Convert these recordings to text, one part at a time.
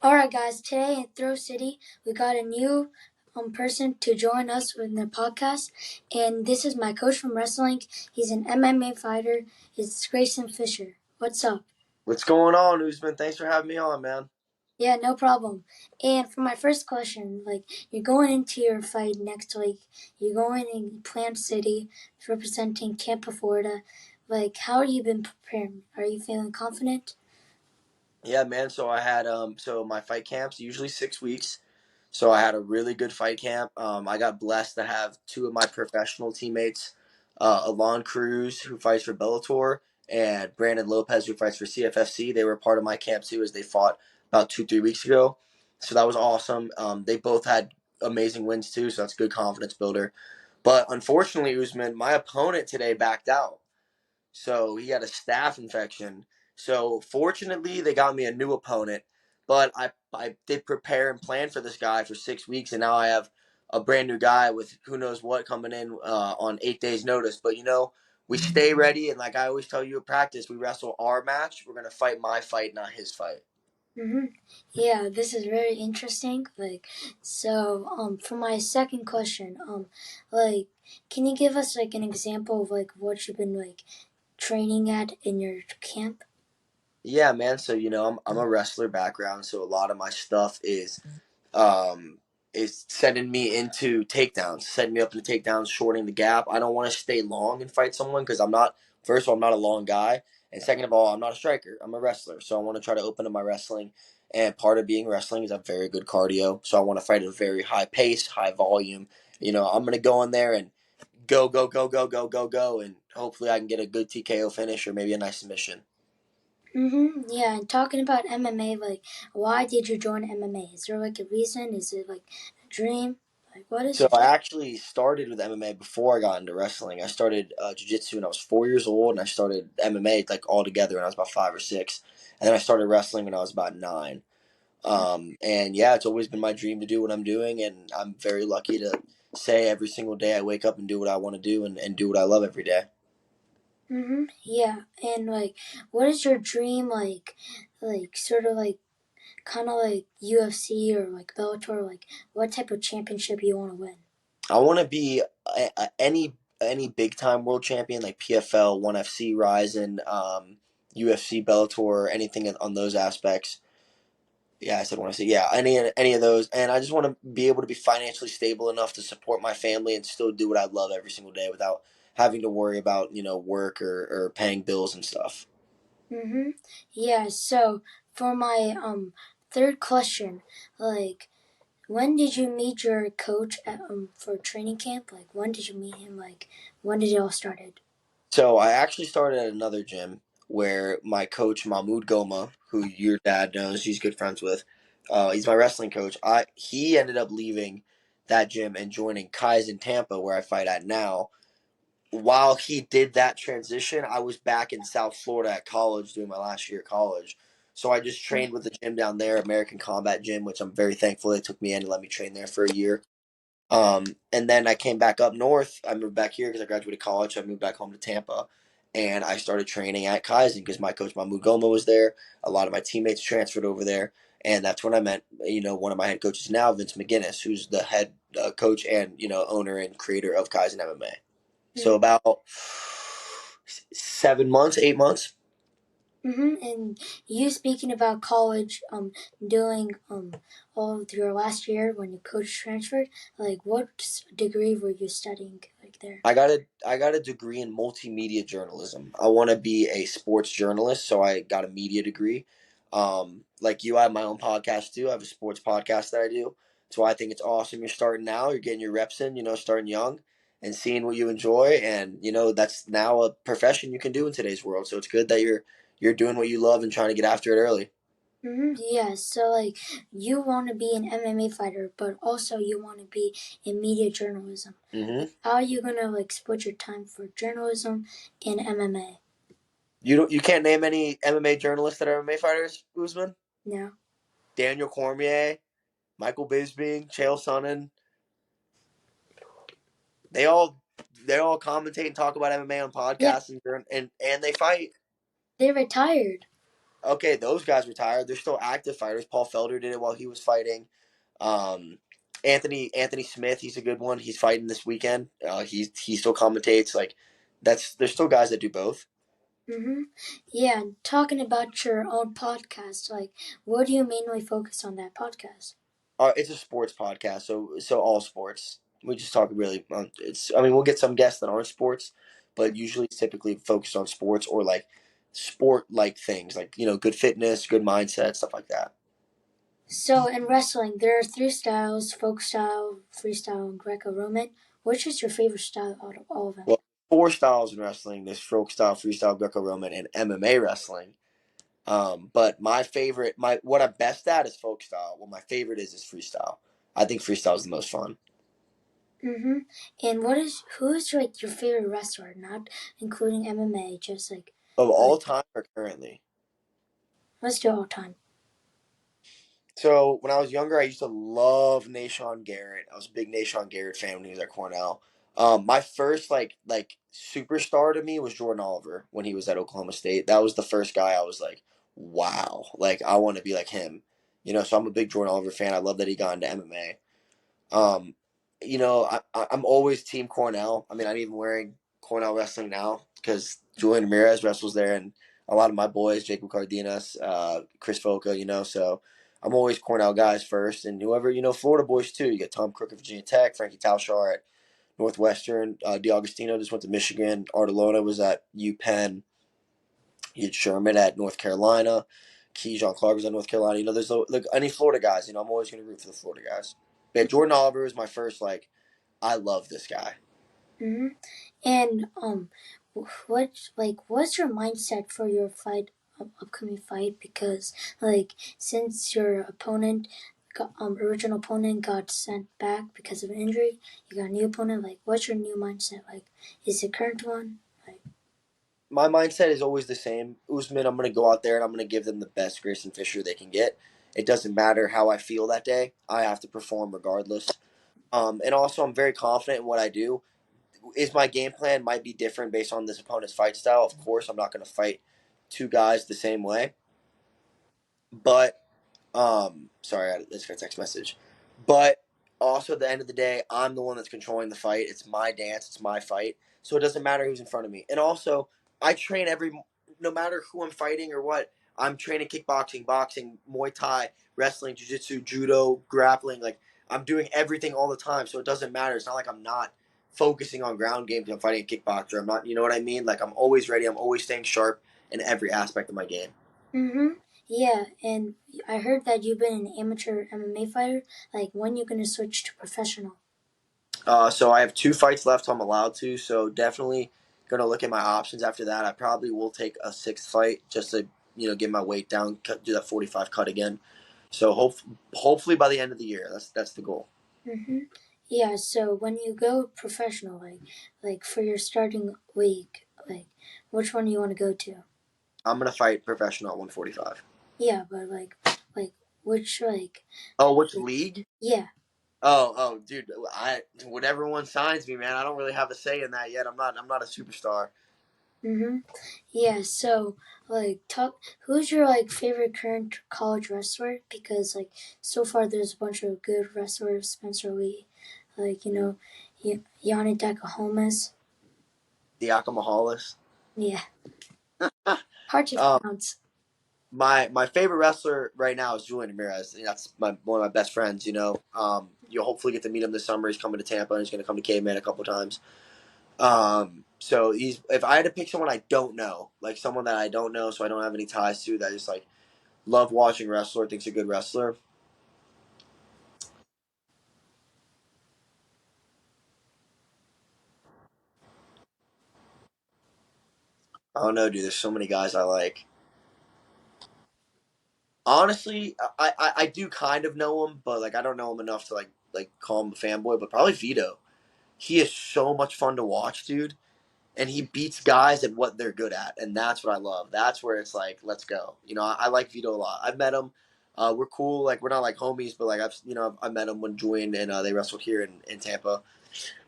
Alright guys, today in Throw City we got a new person to join us in the podcast, and this is my coach from wrestling. He's an MMA fighter. It's Grayson Fisher. What's up? What's going on, Usman? Thanks for having me on, man. Yeah, no problem. And for my first question, you're going into your fight next week. You're going in Plant City, representing Tampa, Florida. How have you been preparing? Are you feeling confident? Yeah, man. So I had my fight camp's usually 6 weeks. So I had a really good fight camp. I got blessed to have two of my professional teammates, Alon Cruz, who fights for Bellator, and Brandon Lopez, who fights for CFFC. They were part of my camp too, as they fought about 2-3 weeks ago. So that was awesome. They both had amazing wins too, so that's a good confidence builder. But unfortunately, Usman, my opponent today backed out. So he had a staph infection. So fortunately, they got me a new opponent. But I did prepare and plan for this guy for 6 weeks, and now I have a brand new guy with who knows what coming in on 8 days' notice. But we stay ready, and like I always tell you at practice, we wrestle our match. We're gonna fight my fight, not his fight. Yeah, this is very interesting. For my second question, can you give us an example of what you've been training at in your camp? Yeah, man. So I'm a wrestler background, so a lot of my stuff um, is sending me into takedowns, setting me up in the takedowns, shortening the gap. I don't want to stay long and fight someone because first of all, I'm not a long guy. And second of all, I'm not a striker. I'm a wrestler. So I want to try to open up my wrestling. And part of being wrestling is I have very good cardio. So I want to fight at a very high pace, high volume. I'm going to go in there and go, go, go, go, go, go, go. And hopefully I can get a good TKO finish or maybe a nice submission. Yeah, and talking about MMA, why did you join MMA? Is there a reason? Is it a dream? What is So it? I actually started with MMA before I got into wrestling. I started jiu-jitsu when I was 4 years old, and I started MMA all together when I was about 5 or 6, and then I started wrestling when I was about 9. And yeah, it's always been my dream to do what I'm doing, and I'm very lucky to say every single day I wake up and do what I want to do and do what I love every day. Yeah, and what is your dream? Sort of kind of like UFC or Bellator. What type of championship you want to win? I want to be any big time world champion like PFL, ONE FC, Ryzen, UFC, Bellator, anything on those aspects. Yeah, I said want to see. Yeah, any of those, and I just want to be able to be financially stable enough to support my family and still do what I love every single day without having to worry about work or paying bills and stuff. Yeah. So for my third question, when did you meet your coach for training camp? When did you meet him? When did it all started? So I actually started at another gym where my coach Mahmoud Goma, who your dad knows, he's good friends with. He's my wrestling coach. He ended up leaving that gym and joining Kai's in Tampa, where I fight at now. While he did that transition, I was back in South Florida at college doing my last year of college. So I just trained with the gym down there, American Combat Gym, which I'm very thankful they took me in and let me train there for a year. And then I came back up north. I moved back here because I graduated college. So I moved back home to Tampa, and I started training at Kaizen because my coach Mahmoud Goma was there. A lot of my teammates transferred over there, and that's when I met one of my head coaches now, Vince McGinnis, who's the head coach and owner and creator of Kaizen MMA. So about 7 months, 8 months. And you speaking about college, doing all of your last year when your coach transferred, what degree were you studying there? I got a degree in multimedia journalism. I want to be a sports journalist, so I got a media degree. Like you, I have my own podcast too. I have a sports podcast that I do. So I think it's awesome. You're starting now. You're getting your reps in. Starting young and seeing what you enjoy, and that's now a profession you can do in today's world. So it's good that you're doing what you love and trying to get after it early. Yeah, so you want to be an MMA fighter, but also you want to be in media journalism. Mm-hmm. How are you gonna split your time for journalism and MMA? You can't name any MMA journalists that are MMA fighters, Usman? No. Daniel Cormier, Michael Bisping, Chael Sonnen. They all commentate and talk about MMA on Yeah, podcasts and they fight. they retired. Okay, those guys retired. They're still active fighters. Paul Felder did it while he was fighting. Um, Anthony Smith, he's a good one. He's fighting this weekend. He still commentates. Like that's there's still guys that do both. Mm-hmm. Yeah, and talking about your own podcast, like, what do you mainly focus on that podcast? It's a sports podcast, so all sports. We just talk really. It's I mean we'll get some guests that aren't sports, but usually it's typically focused on sports or like sport like things like good fitness, good mindset, stuff like that. So in wrestling, there are three styles: folk style, freestyle, and Greco-Roman. Which is your favorite style out of all of them? Well, four styles in wrestling: there's folk style, freestyle, Greco-Roman, and MMA wrestling. But my favorite, my what I'm best at is folk style. What my favorite is freestyle. I think freestyle is the most fun Mm-hmm. And who is like your favorite wrestler? Not including MMA, just of like all time or currently. let's do all time. So when I was younger, I used to love Nashawn Garrett. I was a big Nashawn Garrett fan when he was at Cornell. My first like superstar to me was Jordan Oliver when he was at Oklahoma State. That was the first guy I was like, wow, like I want to be like him. So I'm a big Jordan Oliver fan. I love that he got into MMA. Um, I'm always Team Cornell. I mean, I'm even wearing Cornell wrestling now because Julian Ramirez wrestles there, and a lot of my boys, Jacob Cardenas, Chris Foca, so I'm always Cornell guys first, and whoever Florida boys too. You get Tom Crook at Virginia Tech, Frankie Talshar at Northwestern, DiAugustino just went to Michigan, Artelona was at UPenn, you had Sherman at North Carolina, Keyshawn Clark was at North Carolina. There's like any Florida guys. I'm always going to root for the Florida guys. But Jordan Oliver was my first like I love this guy. Mm-hmm. And what's your mindset for your upcoming fight? Because since your original opponent got sent back because of an injury, you got a new opponent. Like, what's your new mindset? Like, is the current one like? My mindset is always the same. Usman, I'm going to go out there and I'm going to give them the best Grayson Fisher they can get. It doesn't matter how I feel that day. I have to perform regardless. And also, I'm very confident in what I do. Is my game plan might be different based on this opponent's fight style. Of course, I'm not going to fight two guys the same way. But sorry, I just got a text message. But also, at the end of the day, I'm the one that's controlling the fight. It's my dance. It's my fight. So it doesn't matter who's in front of me. And also, I train no matter who I'm fighting or what. I'm training kickboxing, boxing, Muay Thai, wrestling, jiu-jitsu, judo, grappling. Like I'm doing everything all the time. So it doesn't matter. It's not like I'm not focusing on ground game because I'm fighting a kickboxer. I'm not. You know what I mean? Like I'm always ready. I'm always staying sharp in every aspect of my game. Mm-hmm. Yeah, and I heard that you've been an amateur MMA fighter. Like, when you gonna switch to professional? So I have two fights left. I'm allowed to. So definitely gonna look at my options after that. I probably will take a sixth fight just to get my weight down, do that 45 cut again. So hopefully by the end of the year, that's the goal. Mm-hmm. Yeah. So when you go professional, like for your starting week, like which one do you want to go to? I'm gonna fight professional at 145. Yeah, but like which Oh, which league? yeah. Oh, dude, I whatever one signs me, man. I don't really have a say in that yet. I'm not a superstar. Mm-hmm. Yeah. So talk. Who's your favorite current college wrestler? Because so far there's a bunch of good wrestlers. Spencer Lee, Yanni Dakahomas. Diakomahalis. Yeah, hard to um, pronounce. my favorite wrestler right now is Julian Ramirez. That's one of my best friends. You'll hopefully get to meet him this summer. He's coming to Tampa and he's going to come to Caveman a couple times. So he's if I had to pick someone I don't know, like someone that I don't know, so I don't have any ties to, that I just like love watching wrestler, thinks a good wrestler. I don't know, dude. There's so many guys I like. Honestly, I do kind of know him, but like I don't know him enough to like call him a fanboy. But probably Vito. He is so much fun to watch, dude. And he beats guys at what they're good at, and that's what I love. That's where it's like, let's go. I like Vito a lot. I've met him. We're cool. Like we're not like homies, but like I met him when Julian and they wrestled here in Tampa.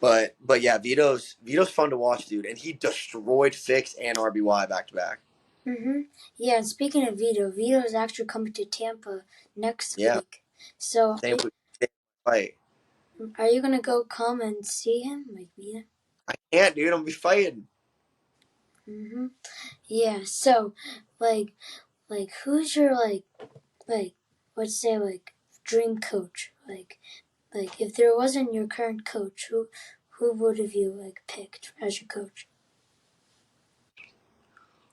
But yeah, Vito's fun to watch, dude, and he destroyed Fix and RBY back to back. Mm-hmm. Yeah, and speaking of Vito is actually coming to Tampa next Yeah, week. So, same fight. are you gonna go come and see him, like Vito? I can't, dude. I'm gonna be fighting. Mm-hmm. Yeah. So, like, who's your like, let's say dream coach? Like, if there wasn't your current coach, who would have you picked as your coach?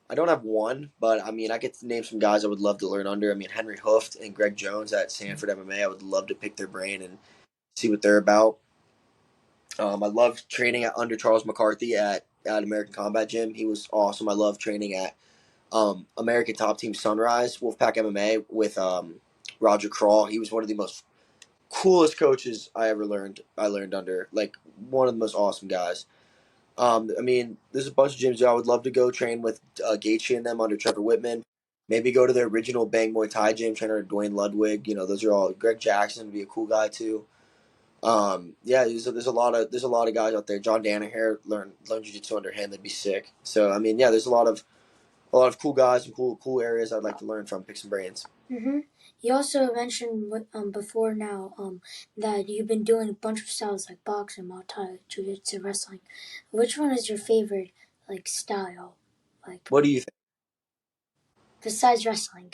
I don't have one, but I mean, I could name some guys I would love to learn under. I mean, Henry Hooft and Greg Jones at Sanford MMA. I would love to pick their brain and see what they're about. I loved training under Charles McCarthy at American Combat Gym. He was awesome. I love training at American Top Team Sunrise Wolfpack MMA with Roger Crawl. He was one of the most coolest coaches I ever learned. I learned under, like, one of the most awesome guys. I mean, there's a bunch of gyms I would love to go train with Gaethje and them under Trevor Whitman. Maybe go to the original Bang Muay Thai gym, trainer Dwayne Ludwig. You know, those are all. Greg Jackson would be a cool guy too. Yeah, there's a lot of guys out there. John Danaher learn jiu-jitsu under him. That'd be sick. So I mean, yeah, there's a lot of cool guys and cool areas I'd like to learn from. Pick some brains. Mm-hmm. You also mentioned before now that you've been doing a bunch of styles like boxing, Muay Thai, Jiu-Jitsu, wrestling. Which one is your favorite style, like What do you besides wrestling?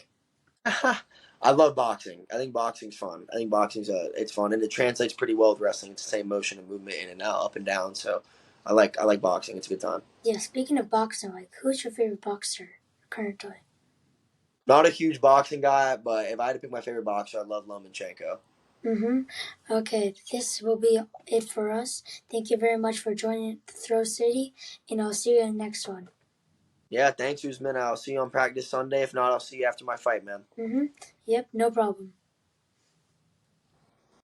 think? I love boxing. I think boxing's fun. I think boxing's it's fun and it translates pretty well with wrestling. It's the same motion and movement in and out, up and down. So I like boxing. It's a good time. Yeah. Speaking of boxing, who's your favorite boxer currently? Not a huge boxing guy, but if I had to pick my favorite boxer, I love Lomachenko. Mm-hmm. Okay, this will be it for us. Thank you very much for joining Throw City, and I'll see you in the next one. Yeah, thanks, Usman. I'll see you on practice Sunday. If not, I'll see you after my fight, man. Mm-hmm. Yep, no problem.